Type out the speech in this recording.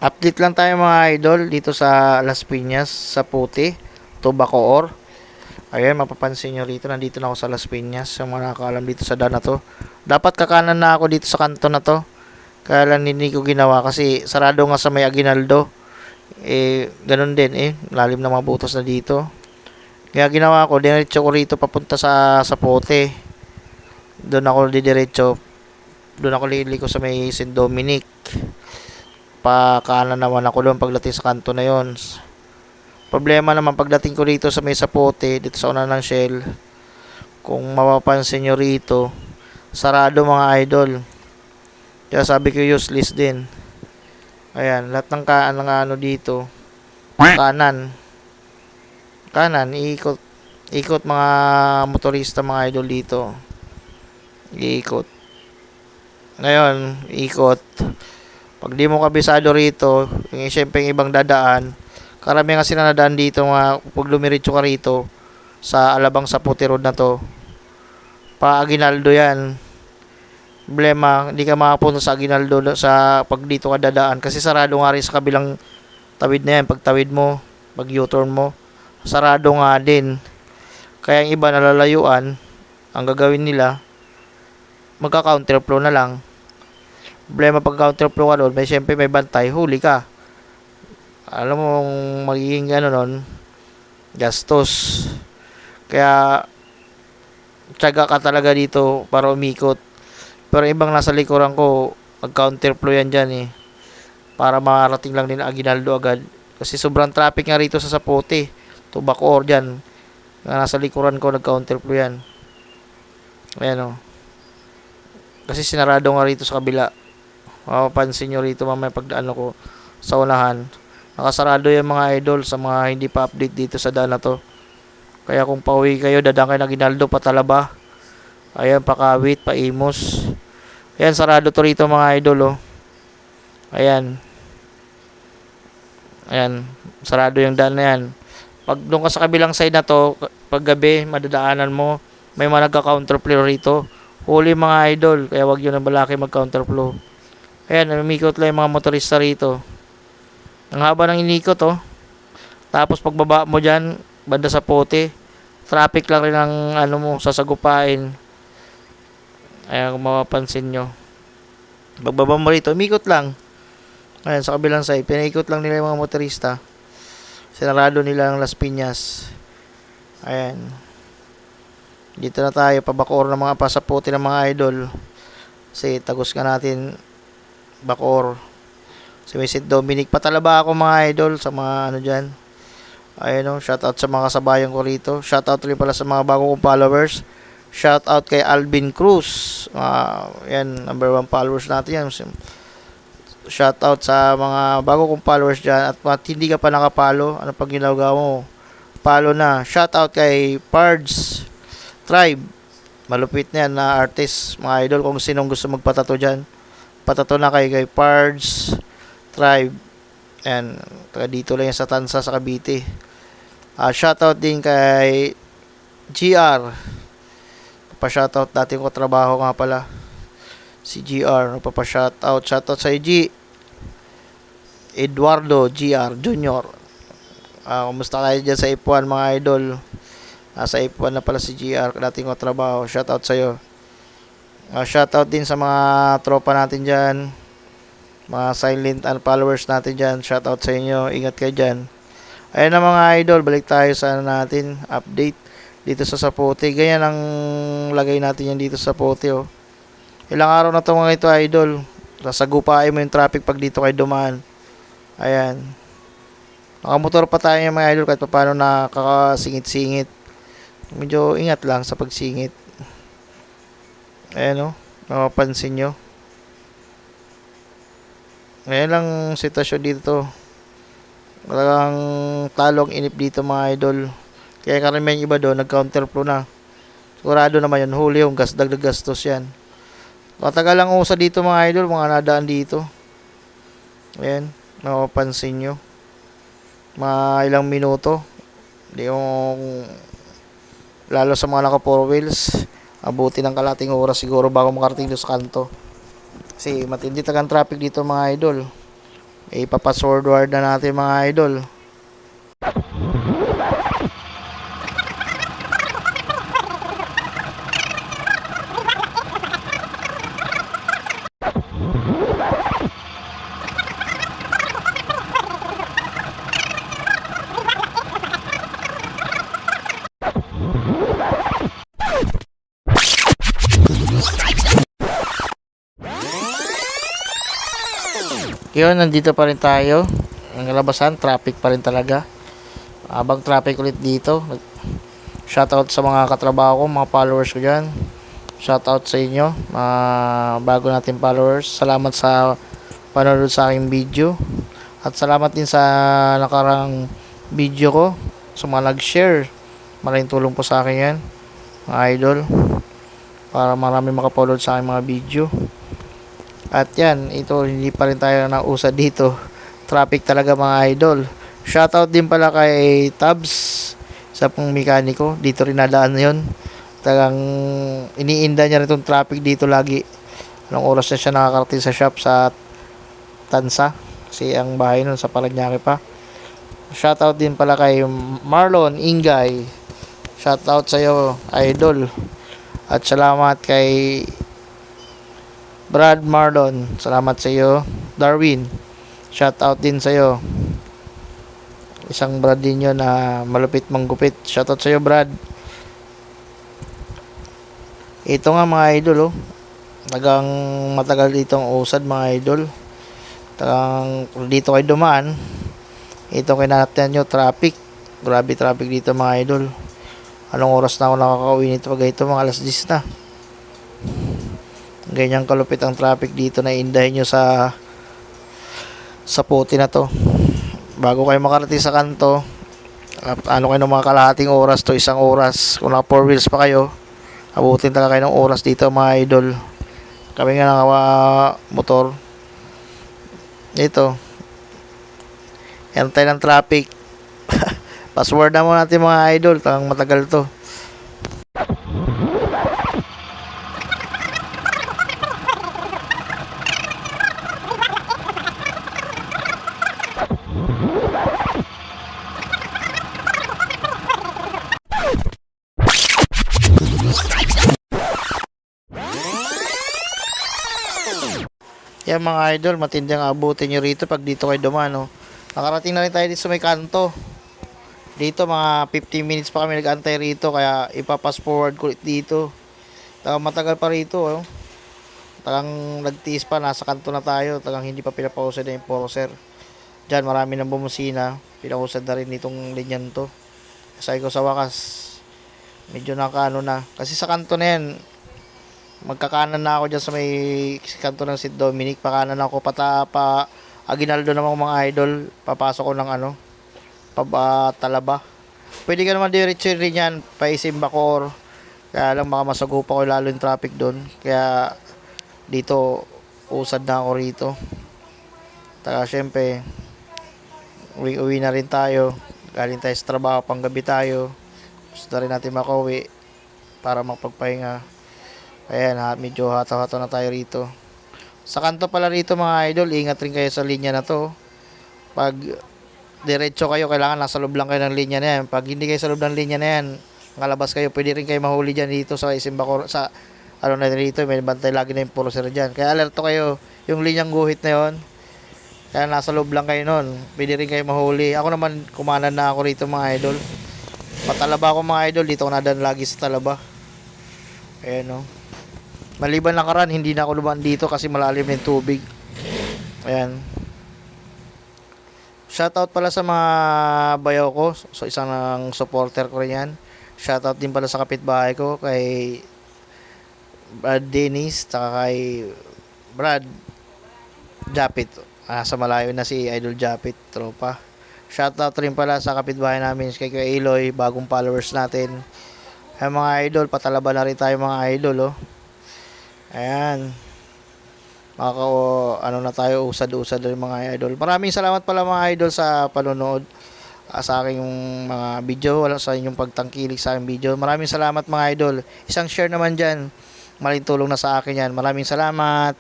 Update lang tayo mga idol dito sa Las Piñas, sa Puti, Tubacoor. Ayan, mapapansin nyo rito, nandito na ako sa Las Piñas. Yung mga nakakaalam dito sa daan na to. Dapat kakanan na ako dito sa kanto na to. Kaya lang hindi ko ginawa kasi sarado nga sa may Aguinaldo. Ganun din lalim na mga butas na dito. Kaya ginawa ko, diretso ko rito papunta sa Puti. Doon ako didiretso. Doon ako liliko sa may St. Dominic. Pa kanan naman ako doon pagdating sa kanto na yon. Problema naman pagdating ko rito sa may Sapote, dito sa una ng Shell, kung mapapansin nyo rito, sarado mga idol. Kaya sabi ko useless din. Ayan, lahat ng ano dito, kanan. Kanan, iikot. Ikot mga motorista mga idol dito. Iikot. Ngayon, ikot. Pag di mo kabisado rito, yung siyempre yung ibang dadaan, karamihan kasi na nadaan dito mga pag lumiritso ka rito sa Alabang sa Puti Road na to. Pa Aguinaldo yan. Problema, hindi ka makapunta sa Aguinaldo sa pag dito ka dadaan kasi sarado nga rin sa kabilang tawid na yan. Pag tawid mo, pag U-turn mo, sarado nga din. Kaya yung iba nalalayuan, ang gagawin nila, magka-counterflow na lang. Problema pag counterflow ka doon, may siyempre may bantay, huli ka. Alam mo magiging ano nun, gastos. Kaya tiyaga ka talaga dito para umikot. Pero ibang nasa likuran ko, mag-counterflow yan dyan para makarating lang din Aguinaldo agad. Kasi sobrang traffic nga rito sa Sapote, Tubacoor dyan. Nasa likuran ko, nag-counterflow yan. Ayan kasi sinarado nga rito sa kabila. Mapapansin nyo rito mamaya pagdaan ko sa unahan. Nakasarado yung mga idol sa mga hindi pa update dito sa daan na to. Kaya kung pauwi kayo, dadaan kayo ng Aguinaldo, Patalaba. Ayan, Pakawit, Paimos. Ayan, sarado to rito mga idol Ayan. Ayan, sarado yung daan na yan. Pag doon ka sa kabilang side na to, pag gabi, madadaanan mo, may mga nagka-counterflow rito. Huli mga idol, kaya wag yun ang balaki mag-counterflow. Ayan, namimikot lang yung mga motorista rito. Ang haba ng inikot Tapos pagbaba mo dyan, banda sa Pote, traffic lang rin ang ano mo, sasagupain. Ayan, kung mapapansin nyo. Pagbaba mo rito, umikot lang. Ayan, sa kabilang side, pinaikot lang nila yung mga motorista. Sinarado nila ang Las Piñas. Ayan. Dito na tayo, pabacoor ng mga pasapote ng mga idol. Kasi tagos ka natin Bacoor. Si St. Dominic, Patalaba ako mga idol sa mga ano dyan. Ayun shoutout sa mga kasabayan ko rito. Shoutout rin pala sa mga bago kong followers. Shoutout kay Alvin Cruz. Yan, number 1 followers natin yan. Shoutout sa mga bago kong followers dyan. At hindi ka pa nakapalo, ano pag ginagawa mo? Follow na. Shoutout kay Pards Tribe. Malupit na yan na artist, mga idol. Kung sinong gusto magpatato dyan, patato na kay Pards Tribe. Ayan, taga dito lang yan sa Tansa sa Cavite. Shoutout din kay GR. Pa-shoutout natin ko trabaho nga pala. Si GR, pa-shoutout. Shoutout sa G. Eduardo GR Junior. Kumusta kayo dyan sa F1 mga idol? Sa F1 na pala si GR, dating ko trabaho. Shoutout sa'yo. Shoutout din sa mga tropa natin dyan, mga silent followers natin dyan. Shoutout sa inyo, ingat kayo dyan. Ayun na mga idol, balik tayo sa natin update dito sa Sapote. Ganyan ang lagay natin yan dito sa Sapote Ilang araw na ito mga ito idol, sasagupain mo yung traffic pag dito kayo dumaan. Ayan, nakamotor pa tayo mga idol kahit paano nakakasingit-singit. Medyo ingat lang sa pagsingit. Ayan mapapansin nyo. Ngayon lang sitwasyon dito. Talagang talong inip dito mga idol. Kaya karamihan iba doon, nag-counterflow na. Sigurado naman yun, huli yung dagdag gastos yan. Matagal lang usa dito mga idol, mga nadaan dito. Ayan, mapapansin nyo. Mga ilang minuto. Hindi yung lalo sa mga naka 4 wheels. Abuti ng kalating oras siguro bago makarating doon sa kanto. Kasi matindi tagang traffic dito mga idol. Ipapasword na natin mga idol. Yun, nandito pa rin tayo. Ang labasan, traffic pa rin talaga. Habang traffic ulit dito. Shoutout sa mga katrabaho ko, mga followers ko dyan. Shoutout sa inyo, mga bago natin followers. Salamat sa panonood sa aking video. At salamat din sa nakarang video ko. Sa mga nag-share. Malaking tulong po sa akin yan, mga idol. Para marami makapanood sa aking mga video. At yan, ito hindi pa rin tayo nausad dito. Traffic talaga mga idol. Shoutout din pala kay Tabs sa pong mekaniko. Dito rin nadaan yun. Talagang iniinda niya rin itong traffic dito lagi. Anong oras na siya nakakarating sa shop sa Tansa. Kasi ang bahay nun sa Paranaque pa. Shoutout din pala kay Marlon Ingay. Shoutout sa iyo, idol. At salamat kay Brad Marlon, salamat sa iyo. Darwin, shout out din sa iyo. Isang Brad din yun na malupit manggupit. Shout out sa iyo, Brad. Ito nga mga idol, oh. Tagang matagal ditong usad mga idol. Tagang dito kayo dumaan. Ito kinanaptan nyo, traffic. Grabe traffic dito mga idol. Anong oras na ako nakakauwi nito pag ito, mga alas 10 na. Ganyan kalupit ang traffic dito na indahin nyo sa puti na to. Bago kayo makarating sa kanto, ano kayo ng mga kalahating oras to isang oras. Kung naka 4 wheels pa kayo, abutin talaga kayo ng oras dito mga idol. Kami nga nakawa motor dito, antay ng traffic. Password na muna natin mga idol, talagang matagal to. Yan mga idol, matindi ang abutin nyo rito pag dito kayo dumaan, no? Nakarating na rin tayo dito sa may kanto. Dito mga 15 minutes pa kami nag-antay rito, kaya ipapass forward ko dito. Matagal pa rito, oh. Tagang nagtiis pa, nasa kanto na tayo. Tagang hindi pa pinapausad na yung enforcer. Diyan marami nang bumusina. Pinausad na rin itong linyan to. Sabi ko sa wakas, medyo nakaano na. Kasi sa kanto na yan, magkakanan na ako dyan sa may kanto ng St. Dominic. Pakanan ako pa Aguinaldo naman mga idol. Papasok ko ng Talaba. Pwede ka naman diretso rin yan pa Isimbacor. Kaya lang baka masagupa ko lalo yung traffic doon. Kaya dito usad na ako rito. Syempre uwi na rin tayo. Galing tayo sa trabaho, panggabi tayo. Gusto na rin natin makauwi para magpagpahinga. Ayan, medyo hataw-hataw na tayo rito. Sa kanto pala rito mga idol, ingat rin kayo sa linya na to. Pag diretso kayo, kailangan nasa loob lang kayo ng linya na yan. Pag hindi kayo sa loob ng linya na yan, ngalabas kayo, pwede rin kayo mahuli dyan dito sa Isimbacor, sa na dito, may bantay lagi na yung enforcer dyan. Kaya alerto kayo, yung linyang guhit na yon. Kaya nasa loob lang kayo nun, pwede rin kayo mahuli. Ako naman, kumanan na ako rito mga idol. Patalaba ako mga idol, dito ako nadan lagi sa Talaba. Ayan, no. Maliban lang karan, hindi na ako lumaan dito kasi malalim yung tubig. Ayan. Shoutout pala sa mga bayaw ko. So isang supporter ko rin yan. Shoutout din pala sa kapitbahay ko kay Brad Dennis, tsaka kay Brad Japit. Sa malayo na si Idol Japit, tropa. Shoutout rin pala sa kapitbahay namin kay Kuya Eloy, bagong followers natin. Ay mga idol, patalaba na rin tayo mga idol, oh. Ayan. Ano na tayo, usad-usad rin mga idol. Maraming salamat pala mga idol sa panonood sa aking mga video, wala sa inyong pagtangkilik sa aking video. Maraming salamat mga idol. Isang share naman dyan, malaking tulong na sa akin yan. Maraming salamat.